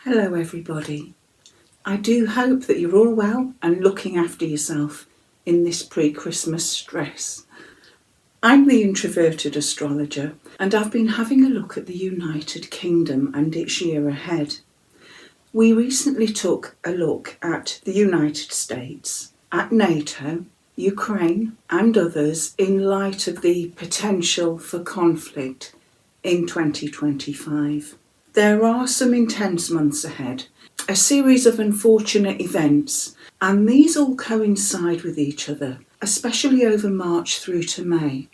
Hello everybody. I do hope that you're all well and looking after yourself in this pre-Christmas stress. I'm the introverted astrologer and I've been having a look at the United Kingdom and its year ahead. We recently took a look at the United States, at NATO, Ukraine and others in light of the potential for conflict in 2025. There are some intense months ahead, a series of unfortunate events, and these all coincide with each other, especially over March through to May.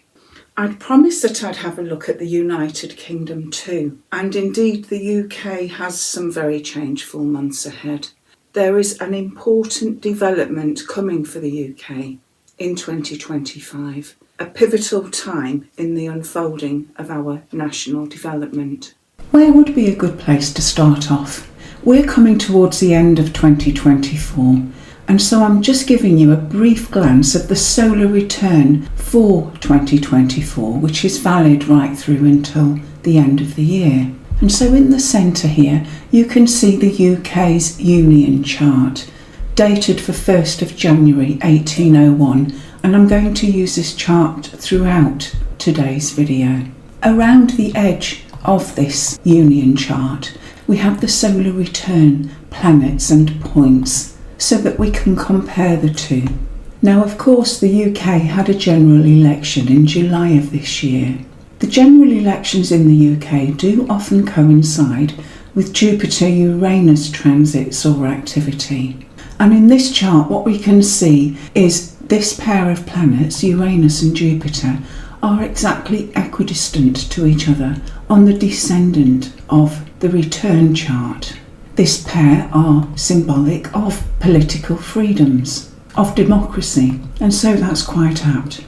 I'd promised that I'd have a look at the United Kingdom too, and indeed the UK has some very changeful months ahead. There is an important development coming for the UK in 2025, a pivotal time in the unfolding of our national development. Where would be a good place to start off? We're coming towards the end of 2024, and so I'm just giving you a brief glance of the solar return for 2024, which is valid right through until the end of the year. And so in the centre here, you can see the UK's Union chart, dated for 1st of January 1801, and I'm going to use this chart throughout today's video. Around the edge of this Union chart, we have the solar return planets and points so that we can compare the two. Now, of course, the UK had a general election in July of this year. The general elections in the UK do often coincide with Jupiter-Uranus transits or activity. And in this chart, what we can see is this pair of planets, Uranus and Jupiter, are exactly equidistant to each other on the descendant of the return chart. This pair are symbolic of political freedoms, of democracy, and so that's quite apt.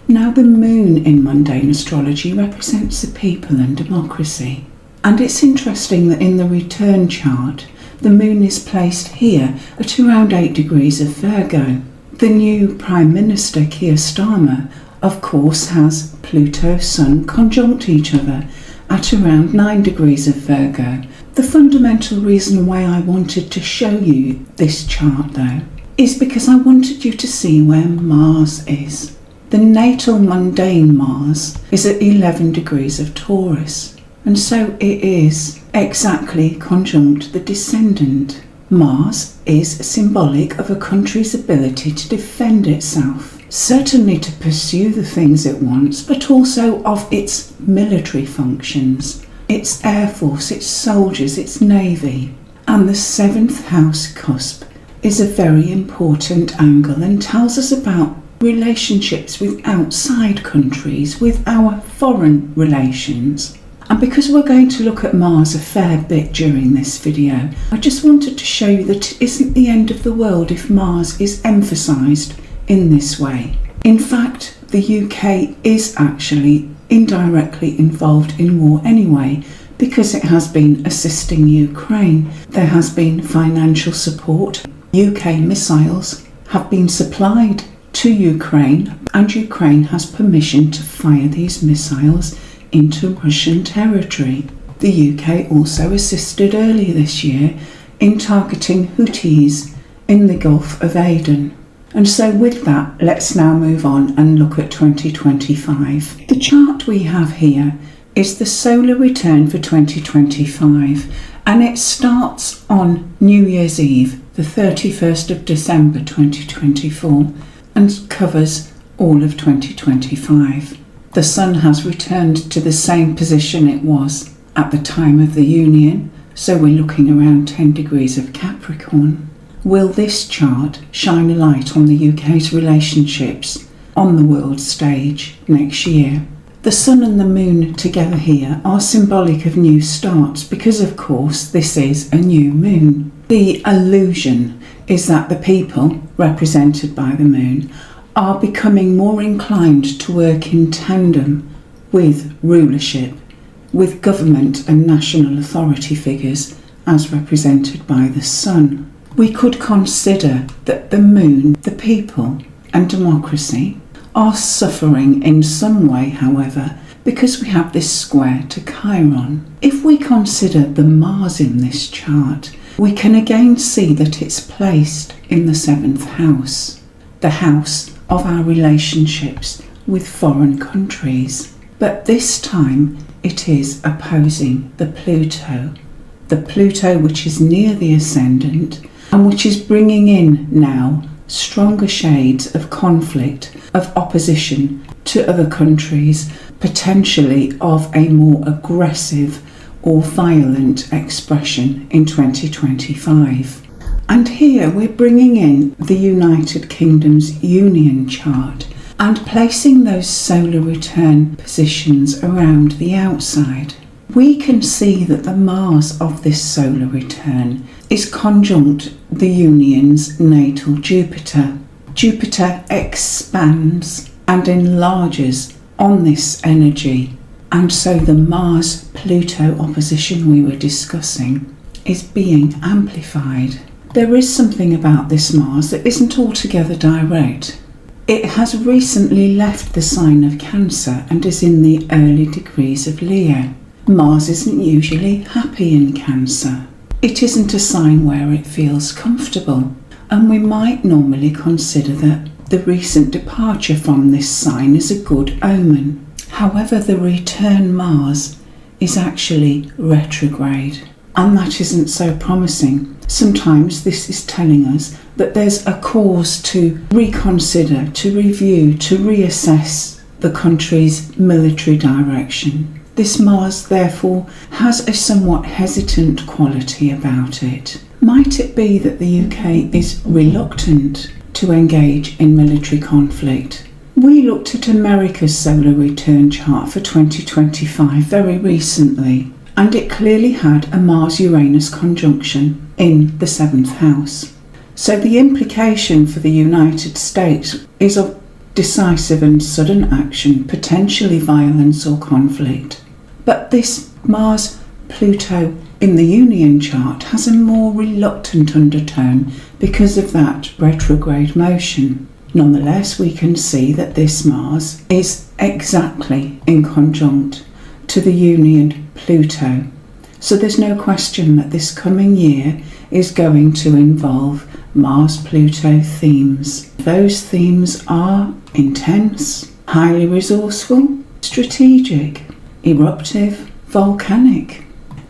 Now, the moon in mundane astrology represents the people and democracy. And it's interesting that in the return chart, the moon is placed here at around 8 degrees of Virgo. The new Prime Minister, Keir Starmer, of course, has Pluto, Sun conjunct each other at around 9 degrees of Virgo. The fundamental reason why I wanted to show you this chart, though, is because I wanted you to see where Mars is. The natal mundane Mars is at 11 degrees of Taurus, and so it is exactly conjunct the descendant. Mars is symbolic of a country's ability to defend itself. Certainly to pursue the things it wants, but also of its military functions, its air force, its soldiers, its navy. And the 7th house cusp is a very important angle and tells us about relationships with outside countries, with our foreign relations. And because we're going to look at Mars a fair bit during this video, I just wanted to show you that it isn't the end of the world if Mars is emphasised in this way. In fact, the UK is actually indirectly involved in war anyway, because it has been assisting Ukraine. There has been financial support. UK missiles have been supplied to Ukraine, and Ukraine has permission to fire these missiles into Russian territory. The UK also assisted earlier this year in targeting Houthis in the Gulf of Aden. And so with that, let's now move on and look at 2025. The chart we have here is the solar return for 2025, and it starts on New Year's Eve, the 31st of December 2024, and covers all of 2025. The Sun has returned to the same position it was at the time of the union, so we're looking around 10 degrees of Capricorn. Will this chart shine a light on the UK's relationships on the world stage next year? The Sun and the Moon together here are symbolic of new starts because, of course, this is a new moon. The illusion is that the people, represented by the Moon, are becoming more inclined to work in tandem with rulership, with government and national authority figures as represented by the Sun. We could consider that the Moon, the people and democracy are suffering in some way, however, because we have this square to Chiron. If we consider the Mars in this chart, we can again see that it's placed in the 7th house, the house of our relationships with foreign countries. But this time it is opposing the Pluto which is near the ascendant and which is bringing in now stronger shades of conflict, of opposition to other countries, potentially of a more aggressive or violent expression in 2025. And here we're bringing in the United Kingdom's Union chart and placing those solar return positions around the outside. We can see that the Mars of this solar return is conjunct the Union's natal Jupiter. Jupiter expands and enlarges on this energy, and so the Mars-Pluto opposition we were discussing is being amplified. There is something about this Mars that isn't altogether direct. It has recently left the sign of Cancer and is in the early degrees of Leo. Mars isn't usually happy in Cancer. It isn't a sign where it feels comfortable, and we might normally consider that the recent departure from this sign is a good omen. However, the return Mars is actually retrograde, and that isn't so promising. Sometimes this is telling us that there's a cause to reconsider, to review, to reassess the country's military direction. This Mars, therefore, has a somewhat hesitant quality about it. Might it be that the UK is reluctant to engage in military conflict? We looked at America's solar return chart for 2025 very recently, and it clearly had a Mars-Uranus conjunction in the 7th house. So the implication for the United States is of decisive and sudden action, potentially violence or conflict. But this Mars-Pluto in the Union chart has a more reluctant undertone because of that retrograde motion. Nonetheless, we can see that this Mars is exactly in conjunct to the Union Pluto. So there's no question that this coming year is going to involve Mars-Pluto themes. Those themes are intense, highly resourceful, strategic, eruptive, volcanic.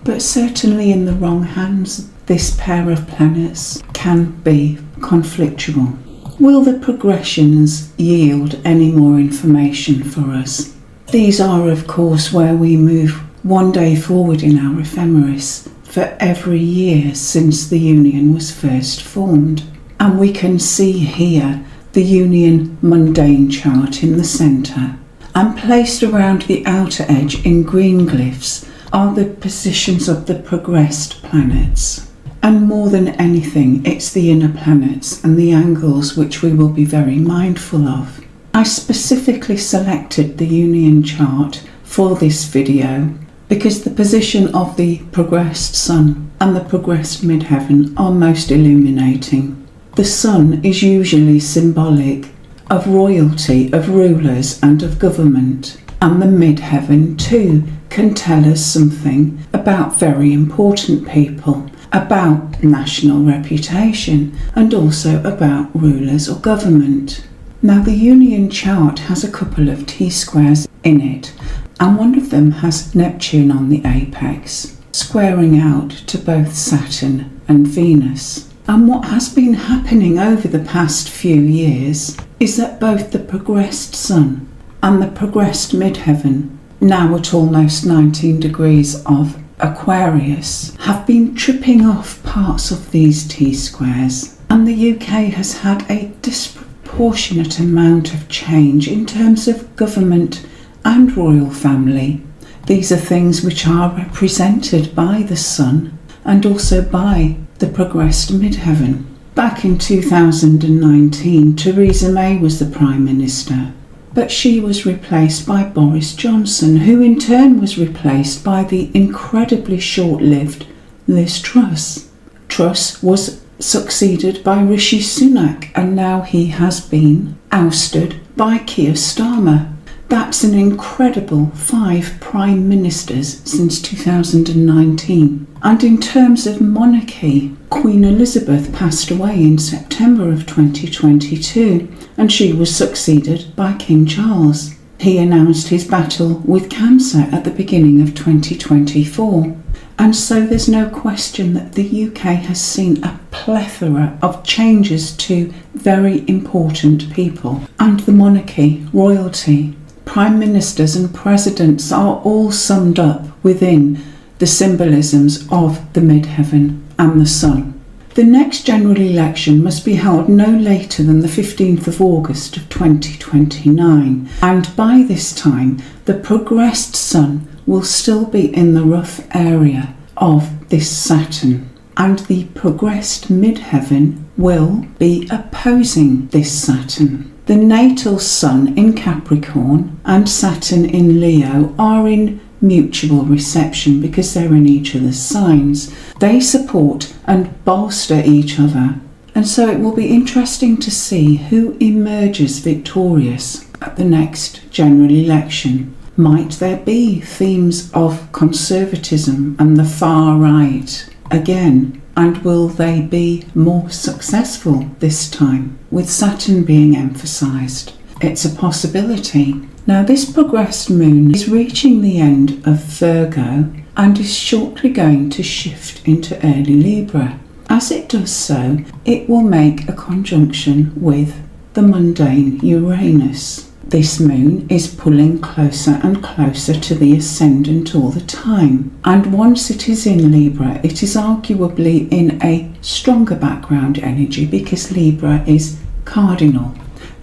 But certainly in the wrong hands, this pair of planets can be conflictual. Will the progressions yield any more information for us? These are, of course, where we move one day forward in our ephemeris for every year since the Union was first formed. And we can see here the Union mundane chart in the centre. And placed around the outer edge in green glyphs are the positions of the progressed planets. And more than anything, it's the inner planets and the angles which we will be very mindful of. I specifically selected the Union chart for this video because the position of the progressed Sun and the progressed midheaven are most illuminating. The Sun is usually symbolic of royalty, of rulers and of government, and the midheaven too can tell us something about very important people, about national reputation and also about rulers or government. Now the Union chart has a couple of T-squares in it, and one of them has Neptune on the apex, squaring out to both Saturn and Venus. And what has been happening over the past few years is that both the progressed Sun and the progressed midheaven, now at almost 19 degrees of Aquarius, have been tripping off parts of these T-squares. And the UK has had a disproportionate amount of change in terms of government and royal family. These are things which are represented by the Sun and also by the progressed midheaven. Back in 2019, Theresa May was the Prime Minister, but she was replaced by Boris Johnson, who in turn was replaced by the incredibly short-lived Liz Truss. Truss was succeeded by Rishi Sunak, and now he has been ousted by Keir Starmer. That's an incredible 5 prime ministers since 2019. And in terms of monarchy, Queen Elizabeth passed away in September of 2022, and she was succeeded by King Charles. He announced his battle with cancer at the beginning of 2024. And so there's no question that the UK has seen a plethora of changes to very important people. And the monarchy, royalty, prime ministers and presidents are all summed up within the symbolisms of the midheaven and the sun. The next general election must be held no later than the 15th of August of 2029, and by this time the progressed sun will still be in the rough area of this Saturn, and the progressed midheaven will be opposing this Saturn. The natal sun in Capricorn and Saturn in Leo are in mutual reception because they're in each other's signs. They support and bolster each other, and so it will be interesting to see who emerges victorious at the next general election. Might there be themes of conservatism and the far right again? And will they be more successful this time, with Saturn being emphasised? It's a possibility. Now, this progressed moon is reaching the end of Virgo and is shortly going to shift into early Libra. As it does so, it will make a conjunction with the mundane Uranus. This moon is pulling closer and closer to the ascendant all the time, and once it is in Libra, it is arguably in a stronger background energy because Libra is cardinal.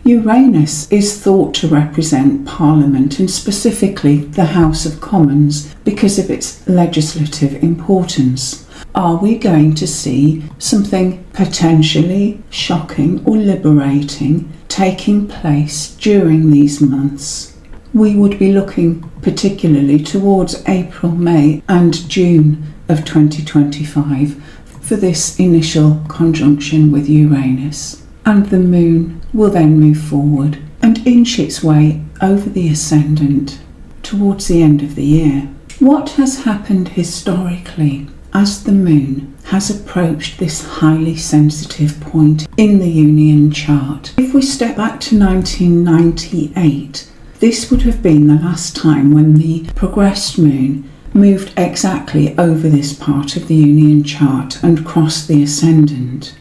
Uranus is thought to represent Parliament and specifically the House of Commons because of its legislative importance. Are we going to see something potentially shocking or liberating taking place during these months? We would be looking particularly towards April, May and June of 2025 for this initial conjunction with Uranus, and the moon will then move forward and inch its way over the ascendant towards the end of the year. What has happened historically as the moon has approached this highly sensitive point in the Union chart? If we step back to 1998, this would have been the last time when the progressed moon moved exactly over this part of the Union chart and crossed the ascendant.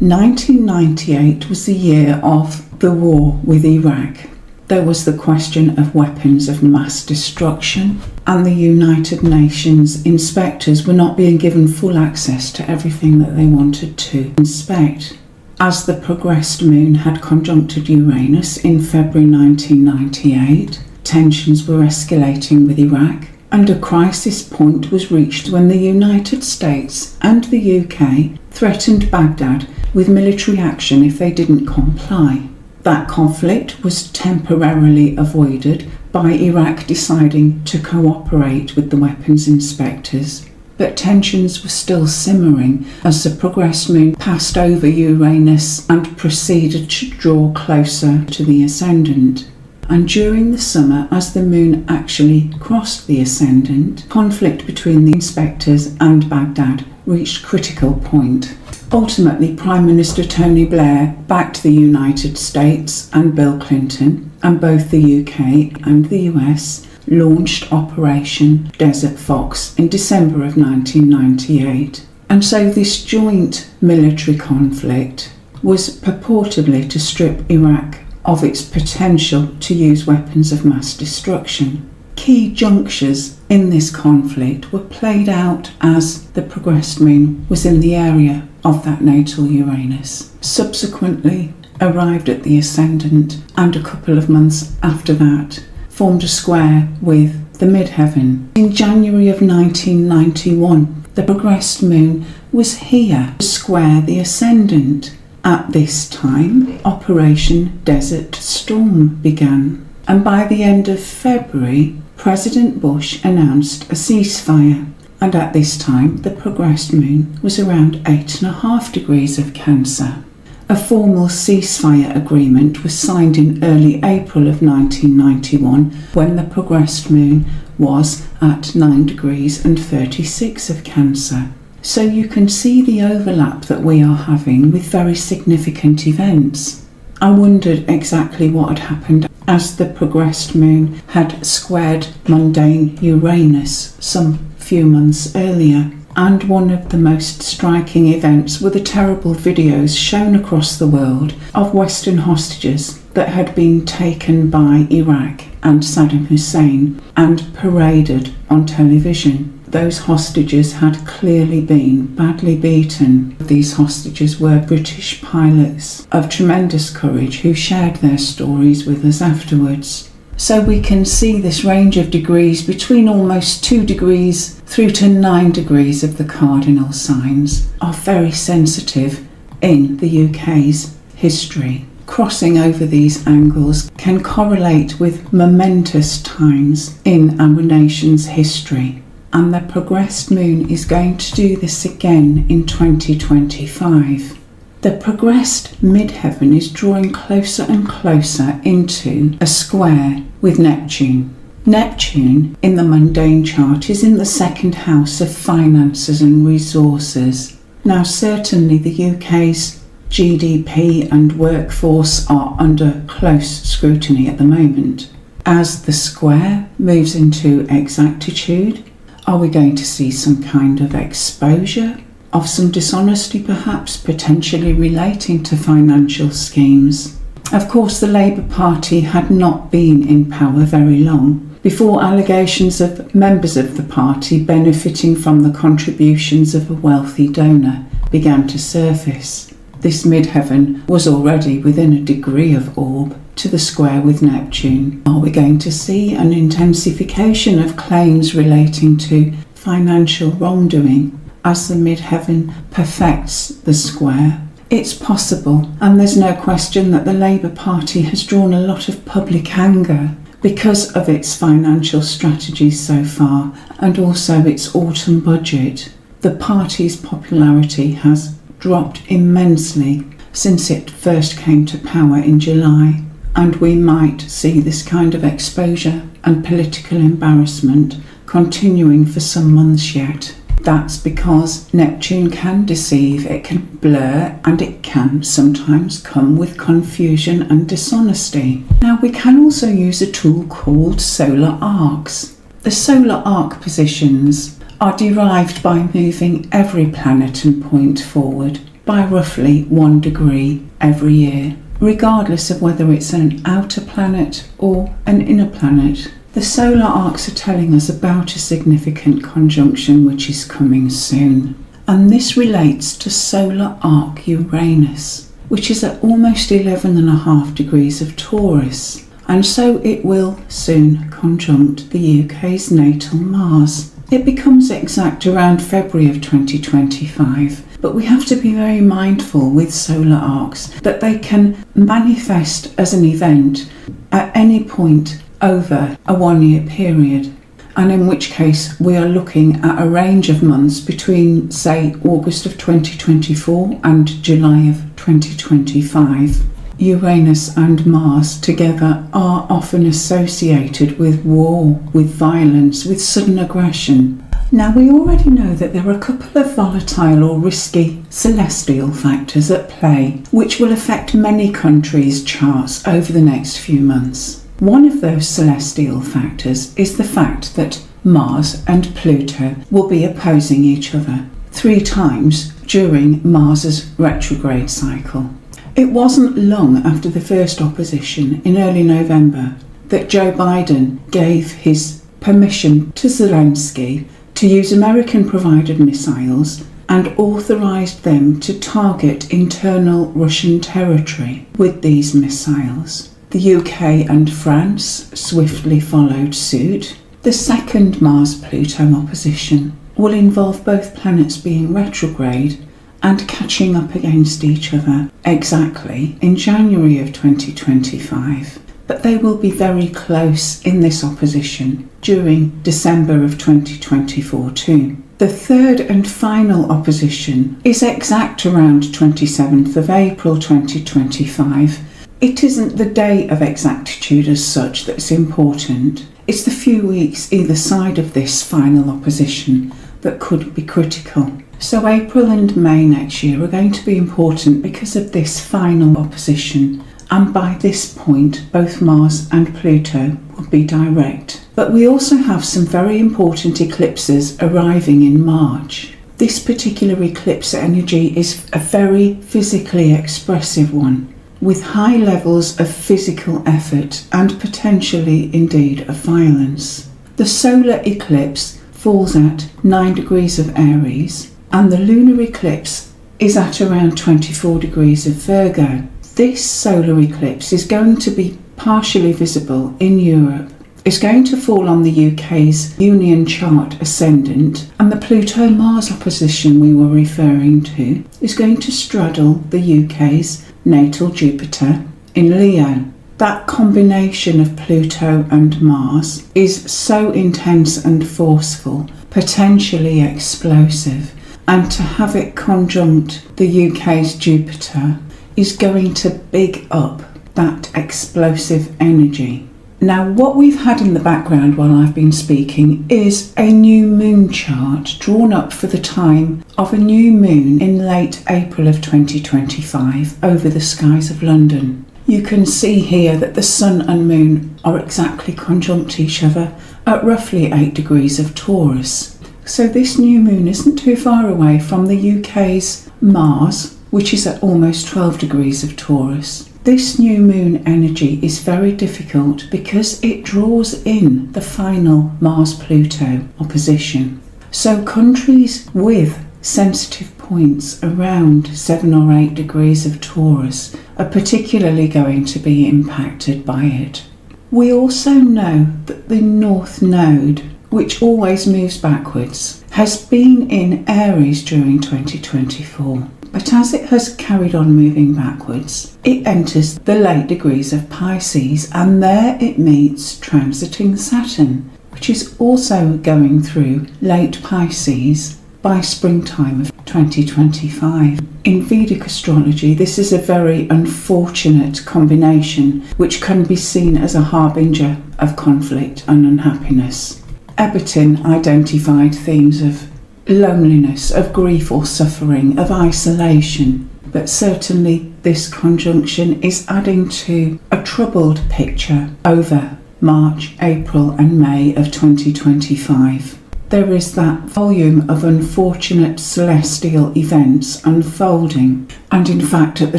1998 was the year of the war with Iraq. There was the question of weapons of mass destruction, and the United Nations inspectors were not being given full access to everything that they wanted to inspect. As the progressed moon had conjuncted Uranus in February 1998, tensions were escalating with Iraq, and a crisis point was reached when the United States and the UK threatened Baghdad with military action if they didn't comply. That conflict was temporarily avoided by Iraq deciding to cooperate with the weapons inspectors, but tensions were still simmering as the progressed moon passed over Uranus and proceeded to draw closer to the ascendant. And during the summer, as the moon actually crossed the ascendant, conflict between the inspectors and Baghdad reached critical point. Ultimately, Prime Minister Tony Blair backed the United States and Bill Clinton, and both the UK and the US launched Operation Desert Fox in December of 1998. And so this joint military conflict was purportedly to strip Iraq of its potential to use weapons of mass destruction. Key junctures in this conflict were played out as the progressed moon was in the area of that natal Uranus, subsequently arrived at the ascendant, and a couple of months after that formed a square with the midheaven. In January of 1991, the progressed moon was here to square the ascendant. At this time, Operation Desert Storm began, and by the end of February, President Bush announced a ceasefire. and at this time the progressed moon was around 8.5 degrees of Cancer. A formal ceasefire agreement was signed in early April of 1991 when the progressed moon was at 9 degrees and 36 of Cancer. So you can see the overlap that we are having with very significant events. I wondered exactly what had happened as the progressed moon had squared mundane Uranus some few months earlier. And one of the most striking events were the terrible videos shown across the world of Western hostages that had been taken by Iraq and Saddam Hussein and paraded on television. Those hostages had clearly been badly beaten. These hostages were British pilots of tremendous courage who shared their stories with us afterwards. So we can see this range of degrees between almost 2 degrees through to 9 degrees of the cardinal signs are very sensitive in the UK's history. Crossing over these angles can correlate with momentous times in our nation's history. And the progressed moon is going to do this again in 2025. The progressed midheaven is drawing closer and closer into a square with Neptune. Neptune in the mundane chart is in the second house of finances and resources. Now certainly the UK's GDP and workforce are under close scrutiny at the moment. As the square moves into exactitude, are we going to see some kind of exposure of some dishonesty, perhaps potentially relating to financial schemes? Of course, the Labour Party had not been in power very long before allegations of members of the party benefiting from the contributions of a wealthy donor began to surface. This midheaven was already within a degree of orb to the square with Neptune. Are we going to see an intensification of claims relating to financial wrongdoing as the midheaven perfects the square? It's possible, and there's no question that the Labour Party has drawn a lot of public anger because of its financial strategies so far and also its autumn budget. The party's popularity has dropped immensely since it first came to power in July, and we might see this kind of exposure and political embarrassment continuing for some months yet. That's because Neptune can deceive, it can blur, and it can sometimes come with confusion and dishonesty. Now we can also use a tool called solar arcs. The solar arc positions are derived by moving every planet and point forward by roughly 1 degree every year, regardless of whether it's an outer planet or an inner planet. The solar arcs are telling us about a significant conjunction which is coming soon, and this relates to solar arc Uranus, which is at almost 11.5 degrees of Taurus, and so it will soon conjunct the UK's natal Mars. It becomes exact around February of 2025, but we have to be very mindful with solar arcs that they can manifest as an event at any point over a 1-year period, and in which case we are looking at a range of months between, say, August of 2024 and July of 2025. Uranus and Mars together are often associated with war, with violence, with sudden aggression. Now we already know that there are a couple of volatile or risky celestial factors at play which will affect many countries' charts over the next few months. One of those celestial factors is the fact that Mars and Pluto will be opposing each other 3 times during Mars's retrograde cycle. It wasn't long after the first opposition in early November that Joe Biden gave his permission to Zelensky to use American-provided missiles and authorised them to target internal Russian territory with these missiles. The UK and France swiftly followed suit. The second Mars-Pluto opposition will involve both planets being retrograde and catching up against each other exactly in January of 2025. But they will be very close in this opposition during December of 2024 too. The third and final opposition is exact around 27th of April 2025. It isn't the day of exactitude as such that's important. It's the few weeks either side of this final opposition that could be critical. So April and May next year are going to be important because of this final opposition, and by this point both Mars and Pluto will be direct. But we also have some very important eclipses arriving in March. This particular eclipse energy is a very physically expressive one, with high levels of physical effort and potentially indeed of violence. The solar eclipse falls at 9 degrees of Aries, and the lunar eclipse is at around 24 degrees of Virgo. This solar eclipse is going to be partially visible in Europe. It's going to fall on the UK's Union chart ascendant, and the Pluto-Mars opposition we were referring to is going to straddle the UK's natal Jupiter in Leo. That combination of Pluto and Mars is so intense and forceful, potentially explosive, and to have it conjunct the UK's Jupiter is going to big up that explosive energy. Now, what we've had in the background while I've been speaking is a new moon chart drawn up for the time of a new moon in late April of 2025 over the skies of London. You can see here that the sun and moon are exactly conjunct each other at roughly 8 degrees of Taurus. So this new moon isn't too far away from the UK's Mars, which is at almost 12 degrees of Taurus. This new moon energy is very difficult because it draws in the final Mars-Pluto opposition. So countries with sensitive points around 7 or 8 degrees of Taurus are particularly going to be impacted by it. We also know that the North Node, which always moves backwards, has been in Aries during 2024. But as it has carried on moving backwards, it enters the late degrees of Pisces, and there it meets transiting Saturn, which is also going through late Pisces by springtime of 2025. In Vedic astrology, this is a very unfortunate combination which can be seen as a harbinger of conflict and unhappiness. Ebertin identified themes of loneliness, of grief or suffering, of isolation, but certainly this conjunction is adding to a troubled picture over March, April and May of 2025. There is that volume of unfortunate celestial events unfolding, and in fact at the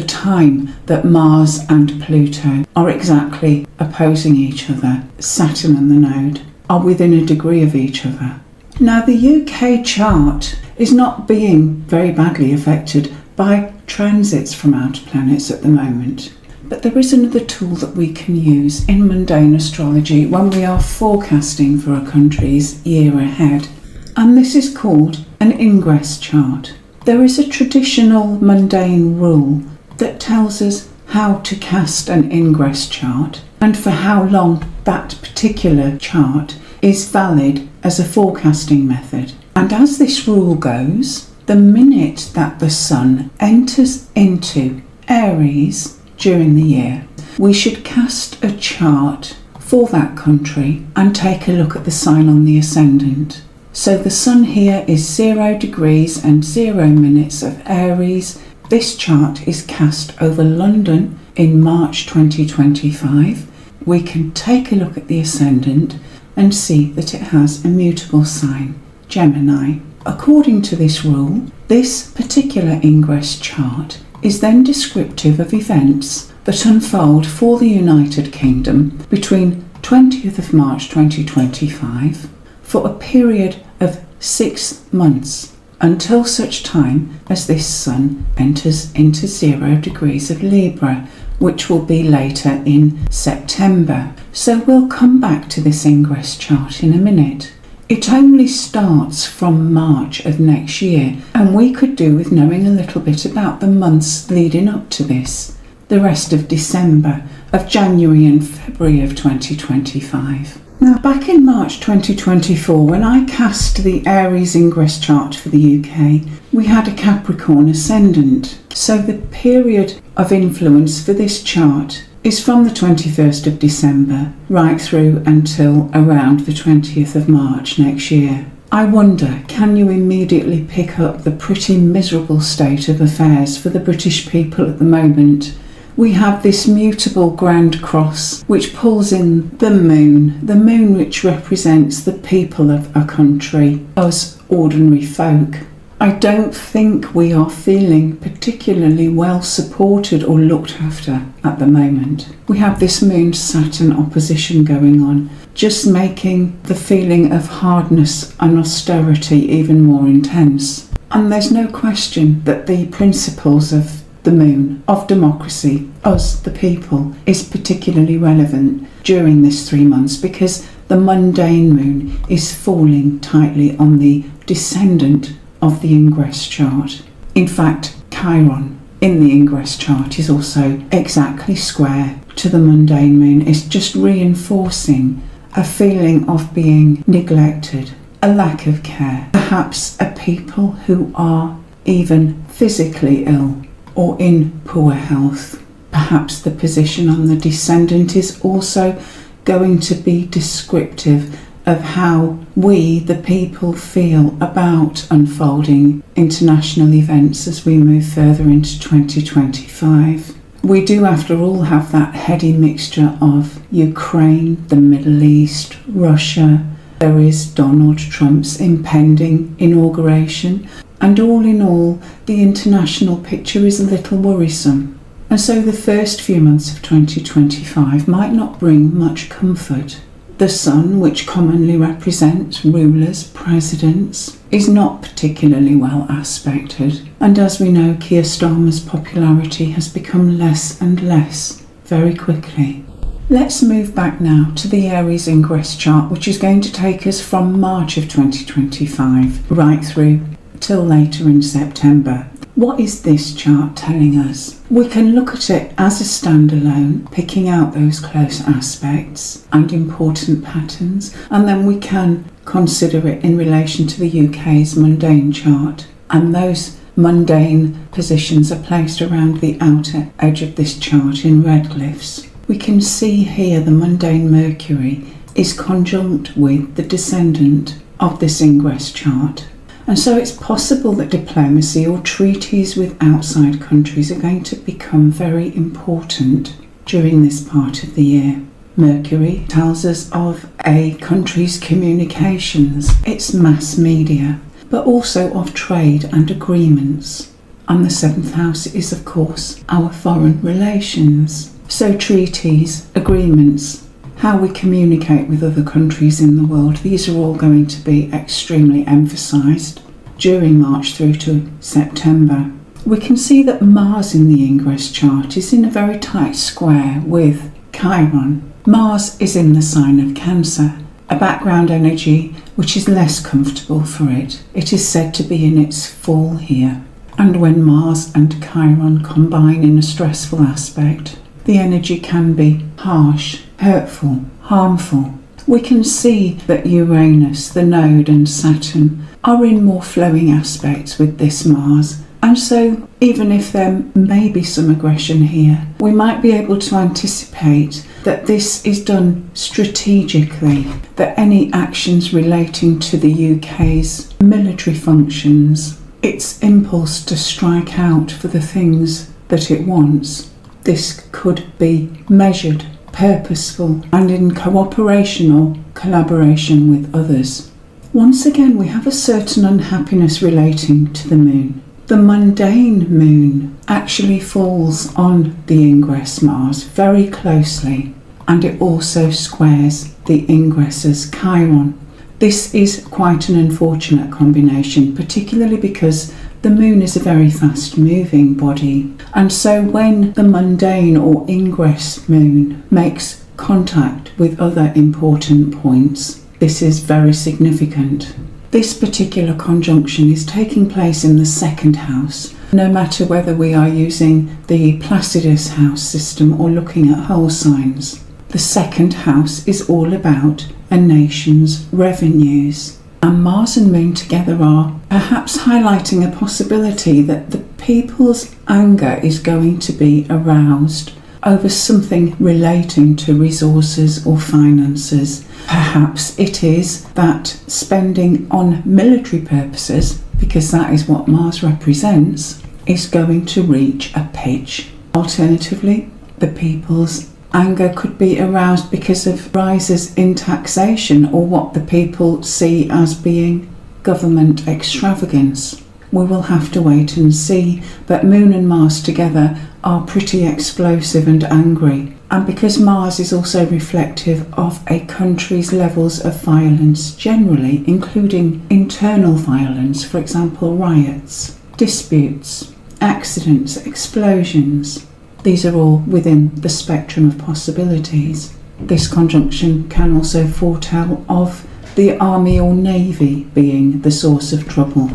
time that Mars and Pluto are exactly opposing each other, Saturn and the node are within a degree of each other. Now, the UK chart is not being very badly affected by transits from outer planets at the moment, but there is another tool that we can use in mundane astrology when we are forecasting for a country's year ahead, and this is called an ingress chart. There is a traditional mundane rule that tells us how to cast an ingress chart and for how long that particular chart is valid as a forecasting method. And as this rule goes, the minute that the sun enters into Aries during the year, we should cast a chart for that country and take a look at the sign on the ascendant. So the sun here is 0 degrees and 0 minutes of Aries. This chart is cast over London in March 2025. We can take a look at the ascendant and see that it has a mutable sign, Gemini. According to this rule, this particular ingress chart is then descriptive of events that unfold for the United Kingdom between 20th of March 2025 for a period of 6 months, until such time as this sun enters into 0 degrees of Libra, which will be later in September. So we'll come back to this ingress chart in a minute. It only starts from March of next year, and we could do with knowing a little bit about the months leading up to this, the rest of December, of January and February of 2025. Now, back in March 2024, when I cast the Aries ingress chart for the UK, we had a Capricorn ascendant. So the period of influence for this chart is from the 21st of December right through until around the 20th of March next year. I wonder, can you immediately pick up the pretty miserable state of affairs for the British people at the moment? We have this mutable grand cross which pulls in the moon which represents the people of a country, us ordinary folk. I don't think we are feeling particularly well supported or looked after at the moment. We have this Moon-Saturn opposition going on, just making the feeling of hardness and austerity even more intense. And there's no question that the principles of the moon, of democracy, us the people, is particularly relevant during this 3 months because the mundane moon is falling tightly on the descendant of the ingress chart. In fact, Chiron in the ingress chart is also exactly square to the mundane moon. It's just reinforcing a feeling of being neglected, a lack of care, perhaps a people who are even physically ill or in poor health. Perhaps the position on the descendant is also going to be descriptive of how we, the people, feel about unfolding international events as we move further into 2025. We do, after all, have that heady mixture of Ukraine, the Middle East, Russia. There is Donald Trump's impending inauguration. And all in all, the international picture is a little worrisome. And so the first few months of 2025 might not bring much comfort. The sun, which commonly represents rulers, presidents, is not particularly well aspected. And as we know, Keir Starmer's popularity has become less and less very quickly. Let's move back now to the Aries ingress chart, which is going to take us from March of 2025 right through till later in September. What is this chart telling us? We can look at it as a standalone, picking out those close aspects and important patterns, and then we can consider it in relation to the UK's mundane chart. And those mundane positions are placed around the outer edge of this chart in red glyphs. We can see here the mundane Mercury is conjunct with the descendant of this ingress chart. And so it's possible that diplomacy or treaties with outside countries are going to become very important during this part of the year. Mercury tells us of a country's communications, its mass media, but also of trade and agreements. And the seventh house is, of course, our foreign relations. So treaties, agreements, how we communicate with other countries in the world, these are all going to be extremely emphasised during March through to September. We can see that Mars in the ingress chart is in a very tight square with Chiron. Mars is in the sign of Cancer, a background energy which is less comfortable for it. It is said to be in its fall here. And when Mars and Chiron combine in a stressful aspect, the energy can be harsh, hurtful, harmful. We can see that Uranus, the node, and Saturn are in more flowing aspects with this Mars. And so, even if there may be some aggression here, we might be able to anticipate that this is done strategically, that any actions relating to the UK's military functions, its impulse to strike out for the things that it wants, this could be measured, purposeful, and in cooperation or collaboration with others. Once again, we have a certain unhappiness relating to the moon. The mundane moon actually falls on the ingress Mars very closely, and it also squares the ingress's Chiron. This is quite an unfortunate combination, particularly because the moon is a very fast moving body, and so when the mundane or ingress moon makes contact with other important points, this is very significant. This particular conjunction is taking place in the second house, no matter whether we are using the Placidus house system or looking at whole signs. The second house is all about a nation's revenues. And Mars and Moon together are perhaps highlighting a possibility that the people's anger is going to be aroused over something relating to resources or finances. Perhaps it is that spending on military purposes, because that is what Mars represents, is going to reach a pitch. Alternatively, the people's anger could be aroused because of rises in taxation or what the people see as being government extravagance. We will have to wait and see, but Moon and Mars together are pretty explosive and angry. And because Mars is also reflective of a country's levels of violence generally, including internal violence, for example riots, disputes, accidents, explosions, these are all within the spectrum of possibilities. This conjunction can also foretell of the army or navy being the source of trouble.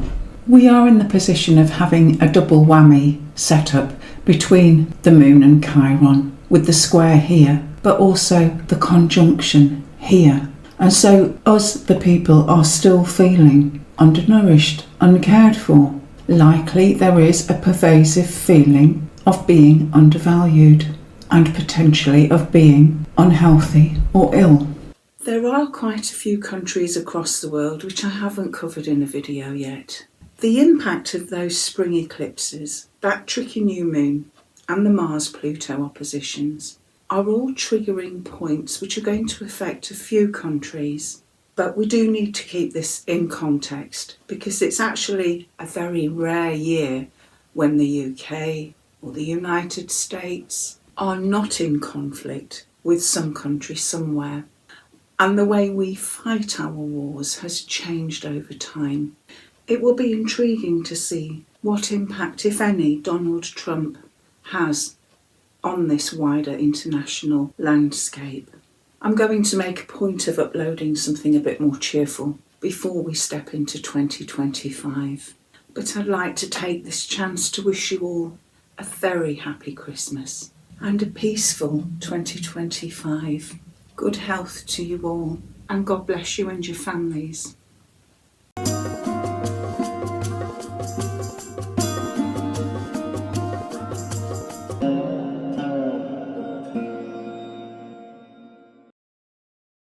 We are in the position of having a double whammy set up between the Moon and Chiron, with the square here, but also the conjunction here. And so us, the people, are still feeling undernourished, uncared for. Likely there is a pervasive feeling of being undervalued and potentially of being unhealthy or ill. There are quite a few countries across the world which I haven't covered in a video yet. The impact of those spring eclipses, that tricky new moon and the Mars-Pluto oppositions are all triggering points which are going to affect a few countries. But we do need to keep this in context because it's actually a very rare year when the UK or the United States are not in conflict with some country somewhere. And the way we fight our wars has changed over time. It will be intriguing to see what impact, if any, Donald Trump has on this wider international landscape. I'm going to make a point of uploading something a bit more cheerful before we step into 2025. But I'd like to take this chance to wish you all a very happy Christmas and a peaceful 2025. Good health to you all, and God bless you and your families.